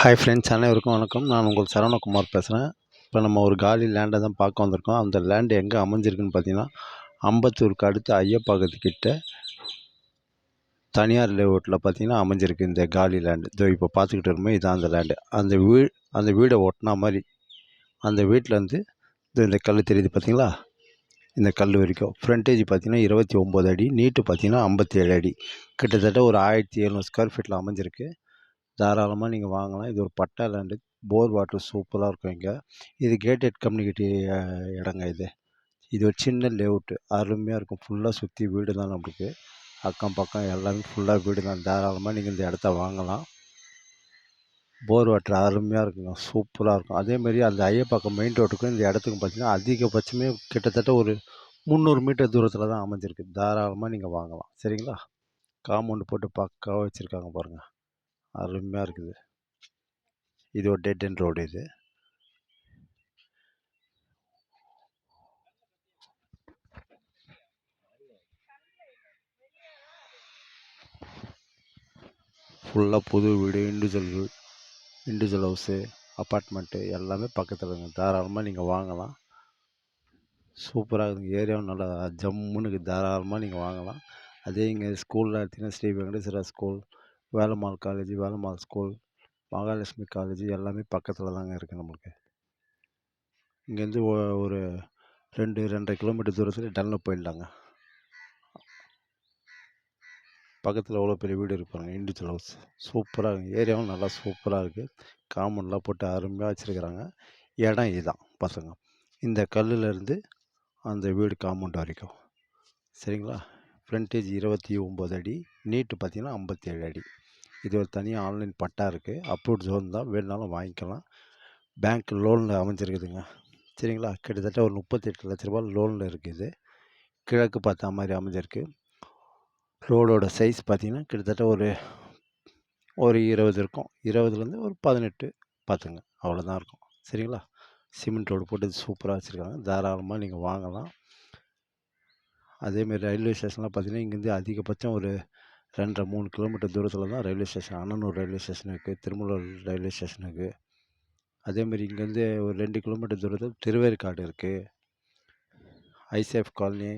Hi friends, அனைவருக்கும் வணக்கம். நான் உங்கள் சரவணகுமார் பேசுகிறேன். இப்போ நம்ம ஒரு காலி லேண்டை தான் பார்க்க வந்திருக்கோம். அந்த லேண்டு எங்கே அமைஞ்சிருக்குன்னு பார்த்தீங்கன்னா, அம்பத்தூருக்கு அடுத்து ஐயப்பாக்கத்துக்கிட்ட தனியார் லேஅவுட்டில் பார்த்தீங்கன்னா அமைஞ்சிருக்கு இந்த காலி லேண்டு. இதோ இப்போ பார்த்துக்கிட்டு இருக்கோமே, இதான் அந்த லேண்டு. அந்த வீடை ஒட்டினா மாதிரி அந்த வீட்டிலேருந்து இந்த கல் தெரியுது பார்த்தீங்களா, இந்த கல் வரைக்கும் ஃப்ரண்டேஜ் பார்த்தீங்கன்னா 29 அடி, நீட்டு பார்த்தீங்கன்னா 57 அடி, கிட்டத்தட்ட ஒரு 1700 ஸ்கொயர் ஃபீட்டில் அமைஞ்சிருக்கு. தாராளமாக நீங்கள் வாங்கலாம். இது ஒரு பட்டா லேண்டு. போர் வாட்டர் சூப்பராக இருக்கும் இங்கே. இது கேட்டட் கம்யூனிட்டி இடங்க இது. இது ஒரு சின்ன லேஅவுட்டு, அருமையாக இருக்கும். ஃபுல்லாக சுற்றி வீடு தான் நம்மளுக்கு. அக்கம் பக்கம் எல்லாமே ஃபுல்லாக வீடு தான். தாராளமாக நீங்கள் இந்த இடத்த வாங்கலாம். போர் வாட்டர் அருமையாக இருக்குங்க, சூப்பராக இருக்கும். அதேமாரி அந்த ஐயப்பாக்கம் மெயின் ரோட்டுக்கும் இந்த இடத்துக்கும் பார்த்தீங்கன்னா அதிகபட்சமே கிட்டத்தட்ட ஒரு 300 மீட்டர் தூரத்தில் தான் அமைஞ்சிருக்கு. தாராளமாக நீங்கள் வாங்கலாம். சரிங்களா? காம்பவுண்டு போட்டு பக்காவாக வச்சுருக்காங்க பாருங்கள், அருமையாக இருக்குது. இது ஒரு டெட் எண்ட் ரோடு. இது ஃபுல்லாக புது வீடு, இண்டிவிஜுவல் ஹவுஸு, அப்பார்ட்மெண்ட்டு எல்லாமே பக்கத்தில் இருக்குங்க. தாராளமாக நீங்கள் வாங்கலாம். சூப்பராக இருக்குங்க. ஏரியாவும் நல்லா ஜம்முன்னு இருக்குது. தாராளமாக நீங்கள் வாங்கலாம். அதே இங்கே ஸ்கூலில் எடுத்திங்கன்னா Sri Venkateswara school, Velammal college, Velammal school, Mahalakshmi college எல்லாமே பக்கத்தில் தாங்க இருக்குது நம்மளுக்கு. இங்கேருந்து ஒரு 2-2.5 கிலோமீட்டர் தூரத்தில் டன்லப் போயிடலாங்க. பக்கத்தில் எவ்வளோ பெரிய வீடு இருப்பாங்க, இண்டிவிஜுவல் ஹவுஸ். சூப்பராக இருக்குது. ஏரியாவும் நல்லா சூப்பராக இருக்குது. காம்பவுண்ட்லாம் போட்டு அருமையாக வச்சுருக்குறாங்க. இடம் இதுதான் பசங்க. இந்த கல்லுலேருந்து அந்த வீடு காம்பவுண்ட் வரைக்கும். சரிங்களா? ஃப்ரண்டேஜ் 29 அடி, நீட்டு பார்த்தீங்கன்னா 57 அடி. இது ஒரு தனியாக ஆன்லைன் பட்டா இருக்குது. அப்ரூவ்ட் ஜோன் தான், வேணுனாலும் வாங்கிக்கலாம். பேங்க் லோனில் அமைஞ்சிருக்குதுங்க. சரிங்களா? கிட்டத்தட்ட ஒரு 38 லட்ச ரூபா லோனில் இருக்குது. கிழக்கு பார்த்தா மாதிரி அமைஞ்சிருக்கு. ரோடோட சைஸ் பார்த்தீங்கன்னா கிட்டத்தட்ட ஒரு 20 இருக்கும். 20லேருந்து ஒரு 18 பார்த்துங்க, அவ்வளோதான் இருக்கும். சரிங்களா? சிமெண்ட் ரோடு போட்டு சூப்பராக வச்சுருக்காங்க. தாராளமாக நீங்கள் வாங்கலாம். அதேமாரி ரயில்வே ஸ்டேஷன்லாம் பார்த்தீங்கன்னா இங்கேருந்து அதிகபட்சம் ஒரு 2-3 கிலோமீட்டர் தூரத்தில் தான் railway station. Annanur railway station இருக்குது, திருமூலூர் ரயில்வே ஸ்டேஷன் இருக்குது. அதேமாரி இங்கேருந்து ஒரு 2 கிலோமீட்டர் தூரத்தில் திருவேற்காடு இருக்குது. ஐசேஃப் காலனி,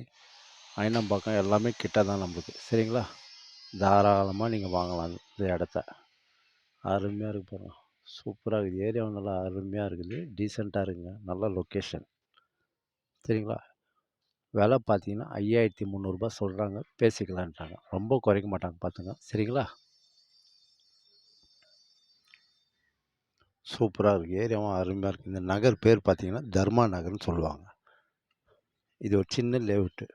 அயனம்பாக்கம் எல்லாமே கிட்ட தான் நம்மளுக்கு. சரிங்களா? தாராளமாக நீங்கள் வாங்கலாம் இந்த இடத்த. அருமையாக இருக்குது பாருங்கள், சூப்பராக இருக்குது. ஏரியாவும் நல்லா அருமையாக இருக்குது, டீசெண்டாக இருக்குங்க, நல்ல லொக்கேஷன். சரிங்களா? விலை பார்த்தீங்கன்னா 5300 சொல்கிறாங்க, பேசிக்கலான்ட்டாங்க. ரொம்ப குறைக்க மாட்டாங்க பார்த்துங்க. சரிங்களா? சூப்பராக இருக்குது. ஏரியாவும் அருமையாக இருக்குது. இந்த நகர் பேர் பார்த்தீங்கன்னா தர்மா நகர்னு சொல்லுவாங்க. இது ஒரு சின்ன லேஅவுட்டு.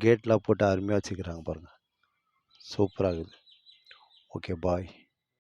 கேட்லாம் போட்டு அருமையாக வச்சுக்கிறாங்க பாருங்கள், சூப்பராக இருக்குது. ஓகே, பாய்.